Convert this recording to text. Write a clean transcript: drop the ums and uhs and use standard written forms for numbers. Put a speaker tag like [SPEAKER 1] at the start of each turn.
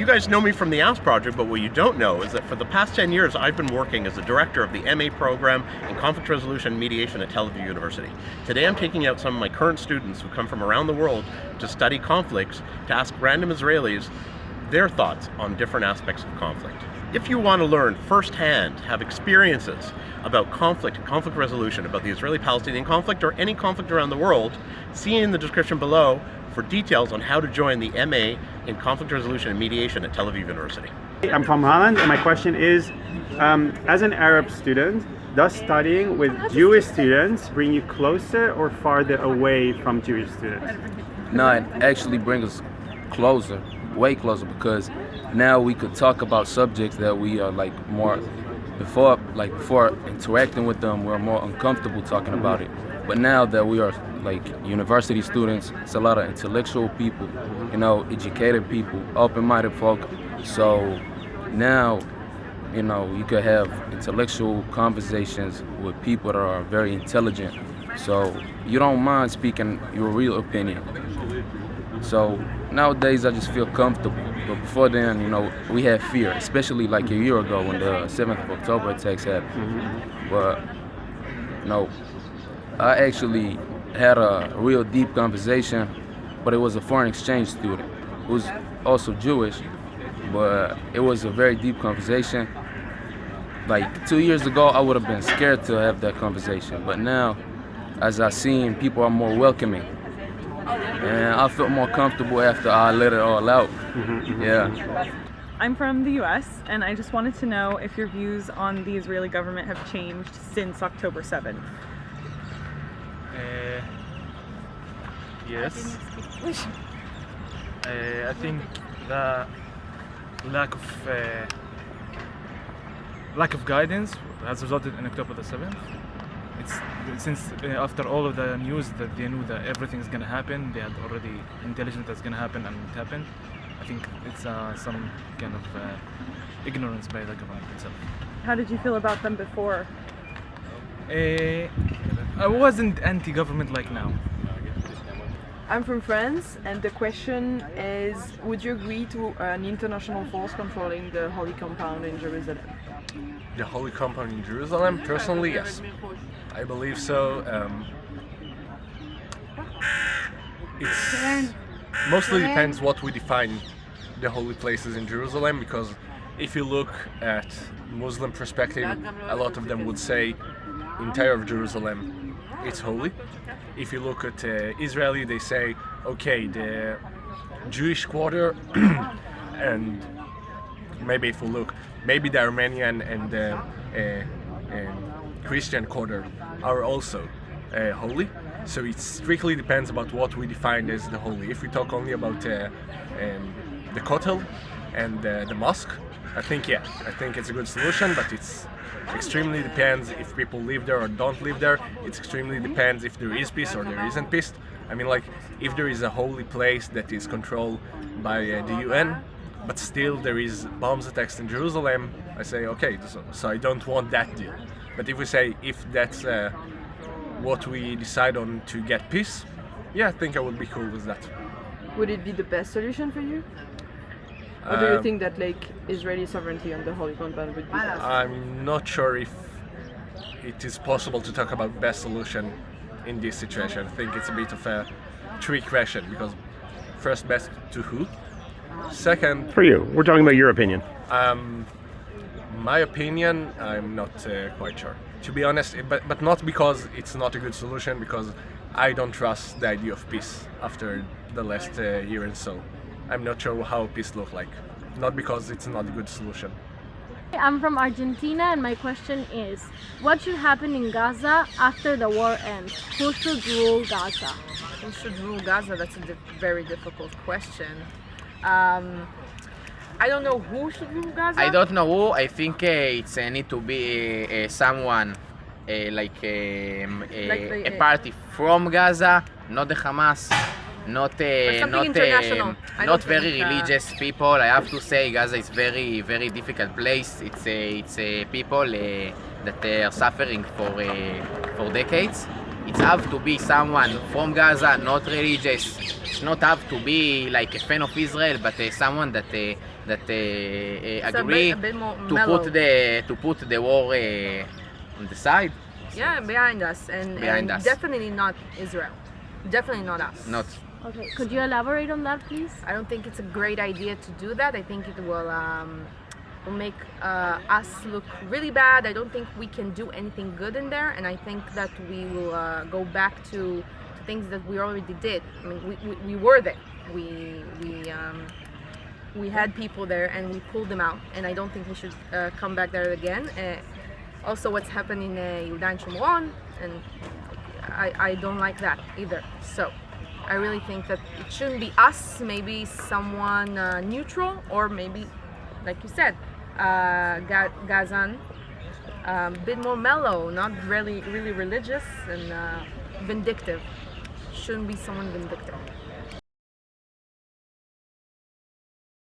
[SPEAKER 1] You guys know me from the ASK project, but what you don't know is that for the past 10 years, I've been working as the director of the MA program in conflict resolution and mediation at Tel Aviv University. Today I'm taking out some of my current students who come from around the world to study conflicts, to ask random Israelis their thoughts on different aspects of conflict. If you want to learn firsthand, have experiences about conflict and conflict resolution, about the Israeli-Palestinian conflict or any conflict around the world, see in the description below for details on how to join the MA in Conflict Resolution and Mediation at Tel Aviv University.
[SPEAKER 2] I'm from Holland, and my question is, as an Arab student, does studying with Jewish students bring you closer or farther away from Jewish students?
[SPEAKER 3] No, it actually brings us closer, way closer, because now we could talk about subjects that we are before interacting with them, we're more uncomfortable talking about it. But now that we are university students, it's a lot of intellectual people, educated people, open-minded folk. So now, you could have intellectual conversations with people that are very intelligent. So you don't mind speaking your real opinion. So nowadays I just feel comfortable. But before then, we had fear, especially like a year ago when the 7th of October attacks happened. But I actually had a real deep conversation, but it was a foreign exchange student who's also Jewish, but it was a very deep conversation. Like 2 years ago, I would have been scared to have that conversation, but now, as I've seen, people are more welcoming. And I felt more comfortable after I let it all out. Yeah.
[SPEAKER 4] I'm from the US, and I just wanted to know if your views on the Israeli government have changed since October 7th.
[SPEAKER 5] Yes. I think the lack of guidance has resulted in October the 7th. It's since after all of the news that they knew that everything is going to happen, they had already intelligence that's going to happen, and it happened. I think it's some kind of ignorance by the government itself.
[SPEAKER 4] How did you feel about them before?
[SPEAKER 5] I wasn't anti-government like now.
[SPEAKER 6] I'm from France, and the question is, would you agree to an international force controlling the Holy Compound in Jerusalem?
[SPEAKER 7] The Holy Compound in Jerusalem? Personally, yes. I believe so. It mostly depends what we define the holy places in Jerusalem, because if you look at Muslim perspective, a lot of them would say entire of Jerusalem it's holy. If you look at Israeli, they say, okay, the Jewish quarter and maybe if we look, maybe the Armenian and the Christian quarter are also holy. So it strictly depends about what we define as the holy. If we talk only about the Kotel and the mosque, I think it's a good solution, but it's extremely depends if people live there or don't live there. It extremely depends if there is peace or there isn't peace. I mean, like, if there is a holy place that is controlled by the UN, but still there is bombs attacks in Jerusalem, I say, okay, so I don't want that deal. But if we say, if that's what we decide on to get peace, yeah, I think I would be cool with that.
[SPEAKER 6] Would it be the best solution for you? Or do you think that Israeli sovereignty on the Holy Compound would be best?
[SPEAKER 7] I'm not sure if it is possible to talk about best solution in this situation. I think it's a bit of a trick question, because first, best to who? Second,
[SPEAKER 1] For you, we're talking about your opinion.
[SPEAKER 7] my opinion, I'm not quite sure, to be honest, but not because it's not a good solution, because I don't trust the idea of peace after the last year and so. I'm not sure how peace looks like, not because it's not a good solution.
[SPEAKER 8] I'm from Argentina, and my question is, what should happen in Gaza after the war ends? Who should rule Gaza?
[SPEAKER 9] Who should rule Gaza? That's a very difficult question. I don't know who should rule Gaza.
[SPEAKER 10] I don't know who. I think it's need to be someone like a party from Gaza, not the Hamas, not very religious people. I have to say, Gaza is very difficult place. It's people that are suffering for decades. It's have to be someone from Gaza, not religious. It's not have to be like a fan of Israel, but someone that agree
[SPEAKER 9] a bit more
[SPEAKER 10] to
[SPEAKER 9] mellow.
[SPEAKER 10] put the war on the side.
[SPEAKER 9] Yeah, behind us, and
[SPEAKER 10] Behind us.
[SPEAKER 9] definitely not Israel. Definitely not us.
[SPEAKER 10] Not.
[SPEAKER 8] Okay, could you elaborate on that, please?
[SPEAKER 9] I don't think it's a great idea to do that. I think it will make us look really bad. I don't think we can do anything good in there, and I think that we will go back to things that we already did. I mean, we were there. We had people there, and we pulled them out, and I don't think we should come back there again. Also, what's happened in Yehuda and Shomron, and I don't like that either. So I really think that it shouldn't be us, maybe someone neutral, or maybe, like you said, Gazan, a bit more mellow, not really religious and vindictive. Shouldn't be someone vindictive.